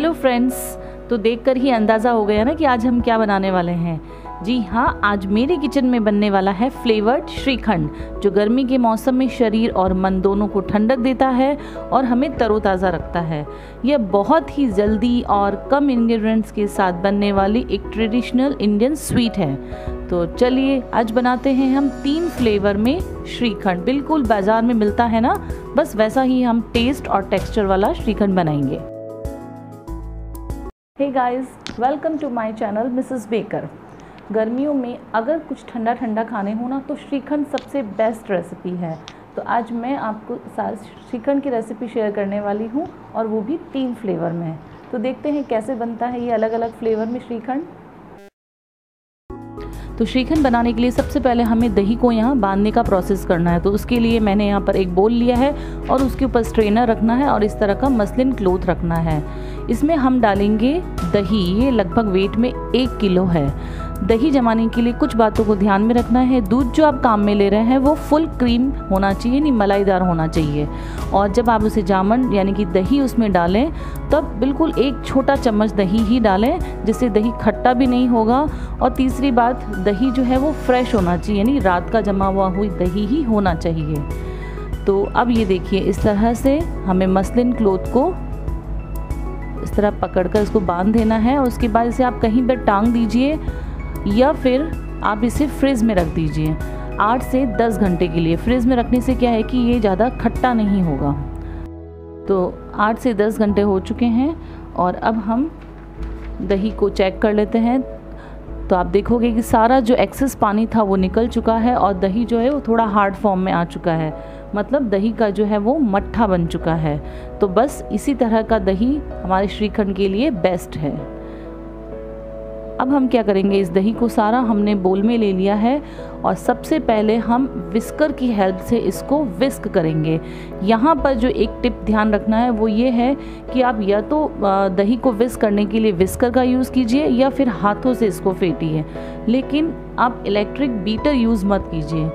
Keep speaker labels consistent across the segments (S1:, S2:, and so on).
S1: Hello friends, तो देखकर ही अंदाज़ा हो गया ना कि आज हम क्या बनाने वाले हैं। जी हाँ, आज मेरे किचन में बनने वाला है फ्लेवर्ड श्रीखंड, जो गर्मी के मौसम में शरीर और मन दोनों को ठंडक देता है और हमें तरोताज़ा रखता है। यह बहुत ही जल्दी और कम इंग्रेडिएंट्स के साथ बनने वाली एक ट्रेडिशनल इंडियन स्वीट है। तो चलिए आज बनाते हैं हम 3 फ्लेवर में श्रीखंड। बिल्कुल बाज़ार में मिलता है ना, बस वैसा ही हम टेस्ट और टेक्सचर वाला श्रीखंड बनाएंगे। Hey guys, welcome to my channel Mrs Baker. गर्मियों में अगर कुछ ठंडा ठंडा खाने हो ना, तो श्रीखंड सबसे बेस्ट रेसिपी है। तो आज मैं आपको श्रीखंड की रेसिपी शेयर करने वाली हूँ, और वो भी 3 फ्लेवर में। तो देखते हैं कैसे बनता है ये अलग अलग फ्लेवर में श्रीखंड। तो श्रीखंड बनाने के लिए सबसे पहले हमें दही को यहाँ बांधने का प्रोसेस करना है। तो उसके लिए मैंने यहाँ पर एक बोल लिया है और उसके ऊपर स्ट्रेनर रखना है और इस तरह का मसलिन क्लॉथ रखना है। इसमें हम डालेंगे दही, ये लगभग वेट में 1 किलो है। दही जमाने के लिए कुछ बातों को ध्यान में रखना है। दूध जो आप काम में ले रहे हैं वो फुल क्रीम होना चाहिए, नहीं मलाईदार होना चाहिए। और जब आप उसे जामन यानी कि दही उसमें डालें, तब बिल्कुल 1 छोटा चम्मच दही ही डालें, जिससे दही खट्टा भी नहीं होगा। और तीसरी बात, दही जो है वो फ्रेश होना चाहिए, यानी रात का जमा हुआ हुई दही ही होना चाहिए। तो अब ये देखिए, इस तरह से हमें मसलिन क्लॉथ को इस तरह पकड़कर इसको बांध देना है। और उसके बाद इसे आप कहीं पर टांग दीजिए या फिर आप इसे फ्रिज में रख दीजिए 8 से 10 घंटे के लिए। फ्रिज में रखने से क्या है कि ये ज़्यादा खट्टा नहीं होगा। तो 8 से 10 घंटे हो चुके हैं और अब हम दही को चेक कर लेते हैं। तो आप देखोगे कि सारा जो एक्सेस पानी था वो निकल चुका है और दही जो है वो थोड़ा हार्ड फॉर्म में आ चुका है, मतलब दही का जो है वो मट्ठा बन चुका है। तो बस इसी तरह का दही हमारे श्रीखंड के लिए बेस्ट है। अब हम क्या करेंगे, इस दही को सारा हमने बोल में ले लिया है और सबसे पहले हम विस्कर की हेल्प से इसको विस्क करेंगे। यहाँ पर जो एक टिप ध्यान रखना है वो ये है कि आप या तो दही को विस्क करने के लिए विस्कर का यूज़ कीजिए या फिर हाथों से इसको फेंटिए, लेकिन आप इलेक्ट्रिक बीटर यूज़ मत कीजिए।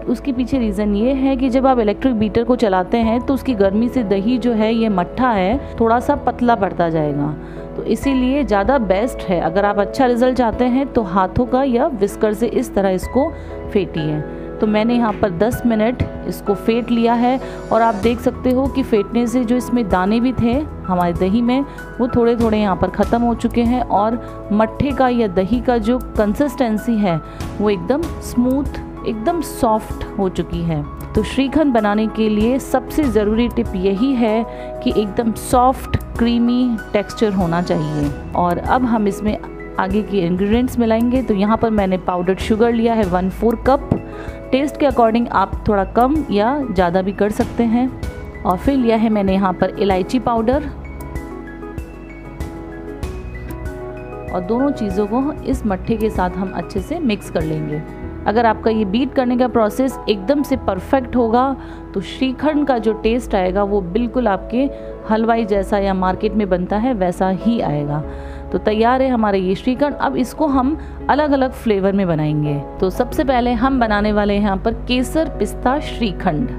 S1: उसके पीछे रीज़न ये है कि जब आप इलेक्ट्रिक बीटर को चलाते हैं तो उसकी गर्मी से दही जो है ये मट्ठा है थोड़ा सा पतला पड़ता जाएगा। तो इसीलिए ज़्यादा बेस्ट है, अगर आप अच्छा रिजल्ट चाहते हैं तो हाथों का या विस्कर से इस तरह इसको फेंटिए। तो मैंने यहाँ पर 10 मिनट इसको फेंट लिया है और आप देख सकते हो कि फेंटने से जो इसमें दाने भी थे हमारे दही में, वो थोड़े थोड़े यहाँ पर ख़त्म हो चुके हैं और मट्ठे का या दही का जो कंसिस्टेंसी है वो एकदम स्मूथ, एकदम सॉफ्ट हो चुकी है। तो श्रीखंड बनाने के लिए सबसे ज़रूरी टिप यही है कि एकदम सॉफ्ट क्रीमी टेक्सचर होना चाहिए। और अब हम इसमें आगे के इंग्रेडिएंट्स मिलाएंगे। तो यहाँ पर मैंने पाउडर्ड शुगर लिया है 1/4 कप। टेस्ट के अकॉर्डिंग आप थोड़ा कम या ज़्यादा भी कर सकते हैं। और फिर लिया है मैंने यहाँ पर इलायची पाउडर, और दोनों चीज़ों को इस मट्ठे के साथ हम अच्छे से मिक्स कर लेंगे। अगर आपका ये बीट करने का प्रोसेस एकदम से परफेक्ट होगा तो श्रीखंड का जो टेस्ट आएगा वो बिल्कुल आपके हलवाई जैसा या मार्केट में बनता है वैसा ही आएगा। तो तैयार है हमारे ये श्रीखंड। अब इसको हम अलग अलग फ्लेवर में बनाएंगे। तो सबसे पहले हम बनाने वाले हैं यहाँ पर केसर पिस्ता श्रीखंड।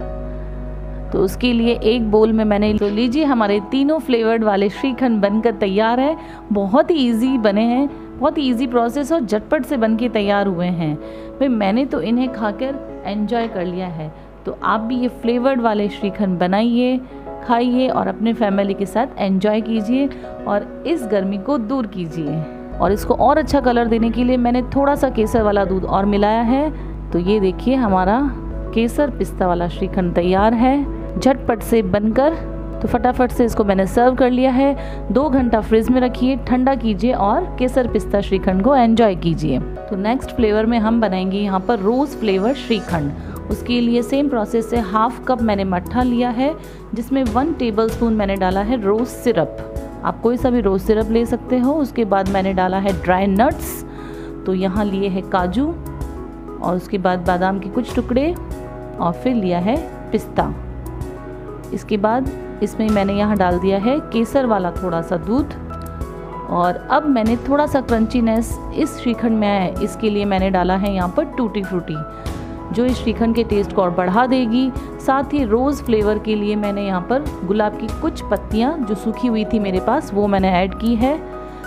S1: तो उसके लिए एक बोल में मैंने, तो लीजिए हमारे तीनों फ्लेवर्ड वाले श्रीखंड बनकर तैयार है। बहुत ही ईजी बने हैं, बहुत ही ईजी प्रोसेस और झटपट से बन के तैयार हुए हैं। भाई मैंने तो इन्हें खाकर एंजॉय कर लिया है। तो आप भी ये फ्लेवर्ड वाले श्रीखंड बनाइए, खाइए और अपने फैमिली के साथ एंजॉय कीजिए और इस गर्मी को दूर कीजिए। और इसको और अच्छा कलर देने के लिए मैंने थोड़ा सा केसर वाला दूध और मिलाया है। तो ये देखिए हमारा केसर पिस्ता वाला श्रीखंड तैयार है झटपट से बनकर। तो फटाफट से इसको मैंने सर्व कर लिया है। 2 घंटा फ्रिज में रखिए, ठंडा कीजिए और केसर पिस्ता श्रीखंड को एंजॉय कीजिए। तो नेक्स्ट फ्लेवर में हम बनाएंगे यहाँ पर रोज़ फ्लेवर श्रीखंड। उसके लिए सेम प्रोसेस से 1/2 कप मैंने मट्ठा लिया है, जिसमें 1 टेबलस्पून मैंने डाला है रोज़ सिरप। आप कोई सा भी रोज़ सिरप ले सकते हो। उसके बाद मैंने डाला है ड्राई नट्स, तो यहाँ लिए है काजू, और उसके बाद बादाम के कुछ टुकड़े, और फिर लिया है पिस्ता। इसके बाद इसमें मैंने यहाँ डाल दिया है केसर वाला थोड़ा सा दूध। और अब मैंने थोड़ा सा क्रंचीनेस इस श्रीखंड में आए, इसके लिए मैंने डाला है यहाँ पर टूटी फ्रूटी। जो इस श्रीखंड के टेस्ट को और बढ़ा देगी। साथ ही रोज़ फ्लेवर के लिए मैंने यहाँ पर गुलाब की कुछ पत्तियाँ जो सूखी हुई थी मेरे पास वो मैंने ऐड की है,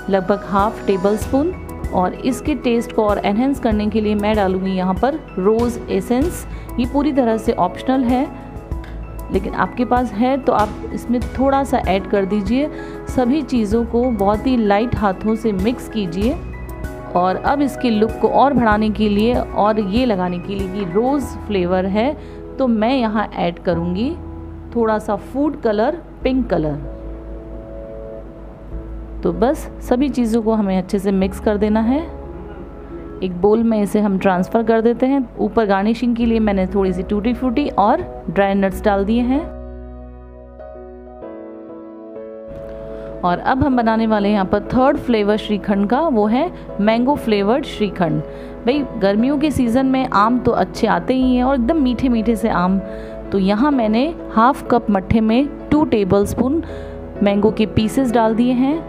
S1: लगभग हाफ टेबल स्पून। और इसके टेस्ट को और एनहेंस करने के लिए मैं डालूँगी यहाँ पर रोज़ एसेंस। ये पूरी तरह से ऑप्शनल है, लेकिन आपके पास है तो आप इसमें थोड़ा सा ऐड कर दीजिए। सभी चीज़ों को बहुत ही लाइट हाथों से मिक्स कीजिए। और अब इसके लुक को और बढ़ाने के लिए और ये लगाने के लिए कि रोज़ फ्लेवर है, तो मैं यहाँ ऐड करूँगी थोड़ा सा फूड कलर, पिंक कलर। तो बस सभी चीज़ों को हमें अच्छे से मिक्स कर देना है। एक बोल में इसे हम ट्रांसफ़र कर देते हैं। ऊपर गार्निशिंग के लिए मैंने थोड़ी सी टूटी फ्रूटी और ड्राई नट्स डाल दिए हैं। और अब हम बनाने वाले हैं यहाँ पर थर्ड फ्लेवर श्रीखंड का, वो है मैंगो फ्लेवर्ड श्रीखंड। भाई गर्मियों के सीज़न में आम तो अच्छे आते ही हैं और एकदम मीठे मीठे से आम। तो यहाँ मैंने हाफ कप मट्ठे में 2 टेबलस्पून मैंगो के पीसेस डाल दिए हैं।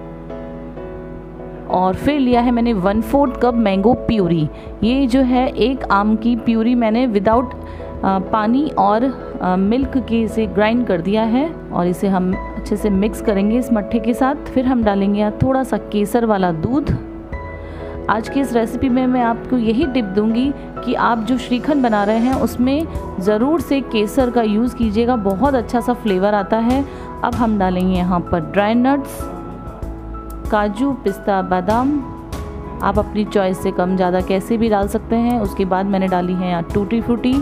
S1: और फिर लिया है मैंने 1/4 कप मैंगो प्यूरी। ये जो है एक आम की प्यूरी मैंने विदाउट पानी और मिल्क के इसे ग्राइंड कर दिया है। और इसे हम अच्छे से मिक्स करेंगे इस मट्ठे के साथ। फिर हम डालेंगे यहाँ थोड़ा सा केसर वाला दूध। आज की इस रेसिपी में मैं आपको यही टिप दूंगी कि आप जो श्रीखंड बना रहे हैं उसमें ज़रूर से केसर का यूज़ कीजिएगा, बहुत अच्छा सा फ्लेवर आता है। अब हम डालेंगे यहाँ पर ड्राई नट्स, काजू, पिस्ता, बादाम। आप अपनी चॉइस से कम ज़्यादा कैसे भी डाल सकते हैं। उसके बाद मैंने डाली है यहाँ टूटी फ्रूटी।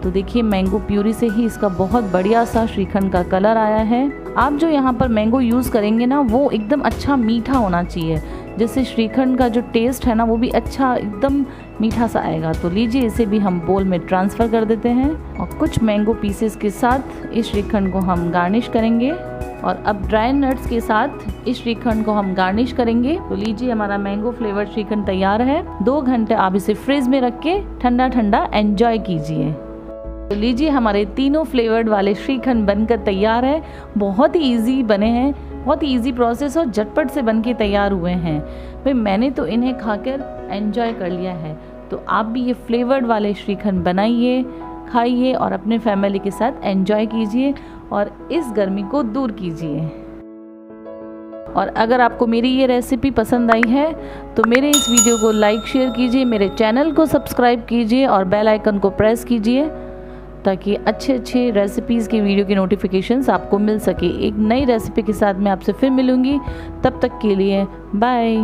S1: तो देखिए मैंगो प्यूरी से ही इसका बहुत बढ़िया सा श्रीखंड का कलर आया है। आप जो यहाँ पर मैंगो यूज़ करेंगे ना वो एकदम अच्छा मीठा होना चाहिए, जिससे श्रीखंड का जो टेस्ट है ना वो भी अच्छा एकदम मीठा सा आएगा। तो लीजिए इसे भी हम बोल में ट्रांसफ़र कर देते हैं और कुछ मैंगो पीसेस के साथ इस श्रीखंड को हम गार्निश करेंगे। और अब ड्राई नट्स के साथ इस श्रीखंड को हम गार्निश करेंगे। तो लीजिए हमारा मैंगो फ्लेवर्ड श्रीखंड तैयार है। 2 घंटे आप इसे फ्रिज में रख के ठंडा ठंडा एंजॉय कीजिए। तो लीजिए हमारे तीनों फ्लेवर्ड वाले श्रीखंड बनकर तैयार है। बहुत ही इजी बने हैं, बहुत ही इजी प्रोसेस और झटपट से बनके तैयार हुए हैं। भाई मैंने तो इन्हें खाकर एंजॉय कर लिया है। तो आप भी ये फ्लेवर्ड वाले श्रीखंड बनाइए, खाइए और अपने फैमिली के साथ एंजॉय कीजिए और इस गर्मी को दूर कीजिए। और अगर आपको मेरी ये रेसिपी पसंद आई है तो मेरे इस वीडियो को लाइक शेयर कीजिए, मेरे चैनल को सब्सक्राइब कीजिए और बेल आइकन को प्रेस कीजिए ताकि अच्छे रेसिपीज़ की वीडियो की नोटिफिकेशंस आपको मिल सके। एक नई रेसिपी के साथ मैं आपसे फिर मिलूँगी, तब तक के लिए बाय।